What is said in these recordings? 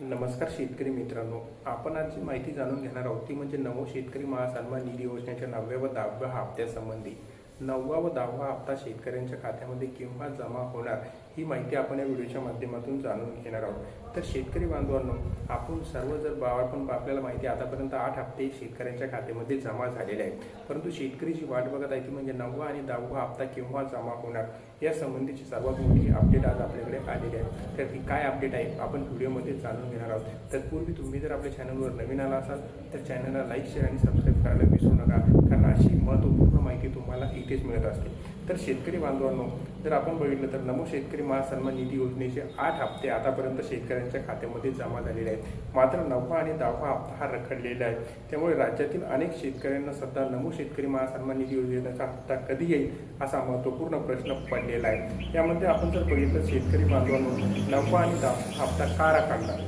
नमस्कार शेतकरी मित्रांनो, आपण आज जी माहिती जाणून घेणार आहोत ती म्हणजे नमो शेतकरी महासन्मान निधी योजनेच्या 9व्या व 10व्या हप्त्यासंबंधी. 9वा व 10वा हप्ता शेतकऱ्यांच्या खात्यामध्ये केव्हा जमा होणार ही माहिती आपण या व्हिडिओच्या माध्यमातून जाणून घेणार आहोत. तर शेतकरी बांधवांनो, आपण सर्व जर पण आपल्याला माहिती आतापर्यंत 8 हप्ते शेतकऱ्यांच्या खात्यामध्ये जमा झालेले आहेत, परंतु शेतकरी जी वाट बघत आहे ती म्हणजे 9वा आणि 10वा हप्ता केव्हा जमा होणार या संबंधीची सर्वात मोठी अपडेट आज आपल्याकडे आलेली आहे. तर ती काय अपडेट आहे आपण व्हिडिओमध्ये जाणून घेणार आहोत. तत्पूर्वी तुम्ही जर आपल्या चॅनलवर नवीन आला असाल तर चॅनलला लाईक, शेअर आणि सबस्क्राईब करायला विसरू नका, कारण अशी महत्त्वपूर्ण माहिती तुम्हाला इथेच मिळत असते. तर शेतकरी बांधवांनो, जर आपण बघितलं तर नमो शेतकरी महासन्मान निधी योजनेचे 8 हप्ते आतापर्यंत शेतकऱ्यांच्या खात्यामध्ये जमा झालेले आहेत. मात्र 9वा आणि 10वा हप्ता हा रखडलेला आहे. त्यामुळे राज्यातील अनेक शेतकऱ्यांना सध्या नमो शेतकरी महासन्मान निधी योजनेचा हप्ता कधी येईल असा महत्त्वपूर्ण प्रश्न पडलेला आहे. यामध्ये आपण जर बघितलं शेतकरी बांधवांनो, 9वा आणि 10वा हप्ता का रखडला,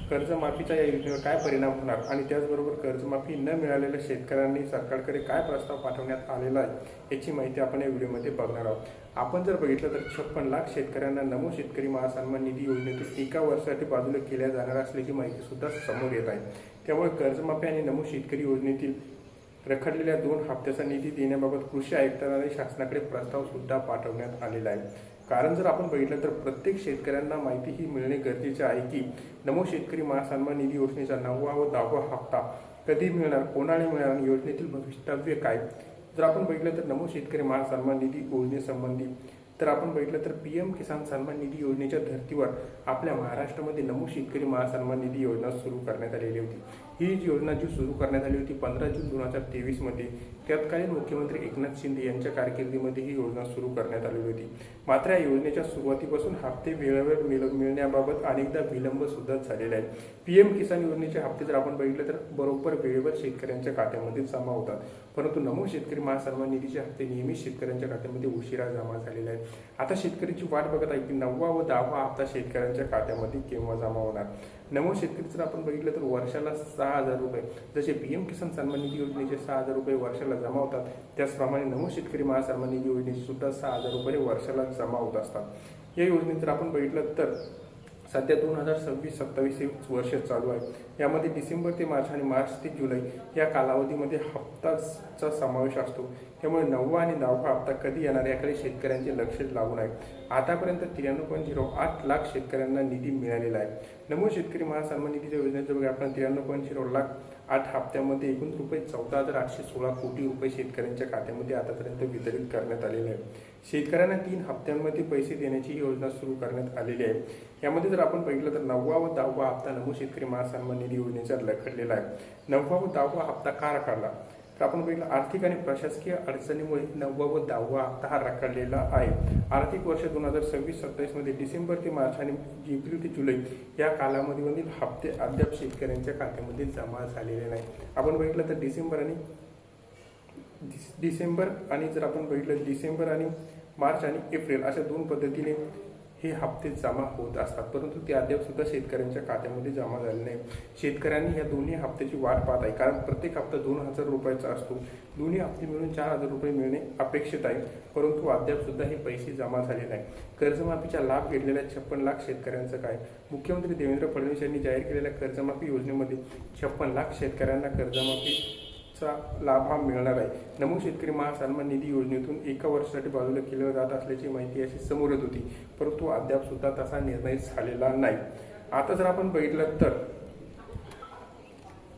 कर्जमाफीचा या योजनेवर काय परिणाम होणार आणि त्याचबरोबर कर्जमाफी न मिळालेल्या शेतकऱ्यांनी सरकारकडे काय प्रस्ताव पाठवण्यात आलेला आहे याची माहिती आपण या व्हिडिओमध्ये बघणार आहोत. आपण जर बघितलं तर 56 लाख शेतकऱ्यांना नमो शेतकरी महासन्मान निधी योजनेतून एका वर्षासाठी बाजूला केल्या जाणार असल्याची माहिती सुद्धा समोर येत आहे. त्यामुळे कर्जमाफी आणि नमो शेतकरी योजनेतील रखडलेल्या 2 हप्त्याचा निधी देण्याबाबत कृषी आयुक्तांना शासनाकडे प्रस्ताव सुद्धा पाठवण्यात आलेला आहे. कारण जर आपण बघितलं तर प्रत्येक शेतकऱ्यांना माहिती ही मिळणे गरजेचे आहे की नमो शेतकरी महासन्मान निधी योजनेचा 9वा व 10वा हप्ता कधी मिळणार, कोणाला मिळणार आणि योजनेतील भवितव्य काय. जर आपण बघितलं तर नमो शेतकरी महासन्मान निधी योजनेसंबंधी तर आपण बघितलं तर PM किसान सन्मान निधी योजनेच्या धर्तीवर आपल्या महाराष्ट्रामध्ये नमो शेतकरी महासन्मान निधी योजना सुरू करण्यात आलेली होती. ही योजना जी सुरू करण्यात आली होती 15 जून 2023 मध्ये तत्कालीन मुख्यमंत्री एकनाथ शिंदे यांच्या कारकिर्दीमध्ये ही योजना सुरू करण्यात आलेली होती. मात्र या योजनेच्या सुरुवातीपासून हप्ते वेळेवर मिळण्याबाबत अनेकदा विलंब सुद्धा झालेला आहे. PM किसान योजनेचे हप्ते जर आपण बघितले तर बरोबर वेळेवर शेतकऱ्यांच्या खात्यामध्ये जमा होतात, परंतु नमो शेतकरी महासन्मान निधीचे हप्ते नेहमी शेतकऱ्यांच्या खात्यामध्ये उशिरा जमा झालेले आहेत. आता शेतकऱ्याची वाट बघत आहे की 9वा व 10वा हप्ता शेतकऱ्यांच्या खात्यामध्ये केव्हा जमा होणार. नमो शेतकरी जर आपण बघितलं तर वर्षाला 6,000 रुपये, जसे PM किसान सन्मान निधी योजनेचे 6,000 रुपये वर्षाला जमा होतात, त्याचप्रमाणे नमो शेतकरी महासन्मान निधी योजनेचे सुद्धा 6,000 रुपये वर्षाला जमा होत असतात. या योजनेत जर आपण बघितलं तर सध्या 2026-27 हे वर्ष चालू आहे. यामध्ये डिसेंबर ते मार्च आणि मार्च ते जुलै या कालावधीमध्ये हप्ताचा समावेश असतो. त्यामुळे 9वा आणि 10वा हप्ता कधी येणार याकडे शेतकऱ्यांचे लक्ष लागून आहे. आतापर्यंत 93.08 लाख शेतकऱ्यांना निधी मिळालेला आहे. नमो शेतकरी महासन्मान निधीच्या योजनेच्या बघा आपण 93.0 लाख 8 हप्त्यामध्ये एकूण रुपये 14,816 कोटी रुपये शेतकऱ्यांच्या खात्यामध्ये आतापर्यंत वितरित करण्यात आलेले आहे. शेतकऱ्यांना 3 हप्त्यांमध्ये पैसे देण्याची योजना सुरू करण्यात आलेली आहे. यामध्ये जर आपण बघितलं तर 9वा व 10वा हप्ता नमो शेतकरी महासन्मान निधी योजनेचा रखडलेला आहे. 9वा व 10वा हप्ता का रखडला तर आपण बघितलं आर्थिक आणि प्रशासकीय अडचणीमुळे 9वा व 10वा हप्ता हा रखडलेला आहे. आर्थिक वर्ष 2026-27 मध्ये डिसेंबर ते मार्च आणि एप्रिल ते जुलै या कालावधीमधील हप्ते अद्याप शेतकऱ्यांच्या खात्यामध्ये जमा झालेले नाही. आपण बघितलं तर डिसेंबर आणि जर आपण बघितलं डिसेंबर आणि मार्च आणि एप्रिल अशा 2 पद्धतीने हे हप्ते जमा होत असतात, परंतु ते अद्याप सुद्धा शेतकऱ्यांच्या खात्यामध्ये जमा झाले नाही. शेतकऱ्यांनी या दोन्ही हप्त्याची वाट पाहत आहे, कारण प्रत्येक हप्ता 2,000 रुपयाचा असतो. दोन्ही हप्ते मिळून 4,000 रुपये मिळणे अपेक्षित आहे, परंतु अद्याप सुद्धा हे पैसे जमा झाले नाही. कर्जमाफीचा लाभ घेतलेल्या 56 लाख शेतकऱ्यांचं काय. मुख्यमंत्री देवेंद्र फडणवीस यांनी जाहीर केलेल्या कर्जमाफी योजनेमध्ये 56 लाख शेतकऱ्यांना कर्जमाफी लाभ हा मिळणार आहे. नमो शेतकरी महासन्मान निधी योजनेतून एका वर्षासाठी बाजूला केलं जात असल्याची माहिती अशी समोर येत होती, परंतु अद्याप सुद्धा तसा निर्णय झालेला नाही. आता जर आपण बघितलं तर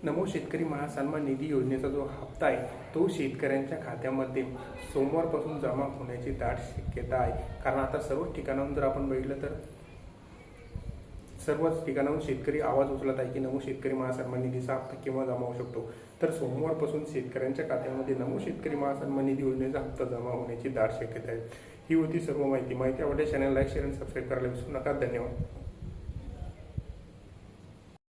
नमो शेतकरी महासन्मान निधी योजनेचा जो हप्ता आहे तो शेतकऱ्यांच्या खात्यामध्ये सोमवारपासून जमा होण्याची दाट शक्यता आहे. कारण आता सर्वच ठिकाणाहून जर आपण बघितलं तर सर्वच ठिकाणाहून शेतकरी आवाज उचलत आहे की नमो शेतकरी महासन्मान निधीचा हप्ता केव्हा जमा होऊ शकतो. तर सोमवारपासून शेतकऱ्यांच्या खात्यामध्ये नमो शेतकरी महासन्मान निधी योजनेचा हप्ता जमा होण्याची दाट शक्यता आहे. ही होती सर्व माहिती आवडल्यास चॅनल लाईक, शेअर आणि सबस्क्राईब करायला विसरू नका. धन्यवाद.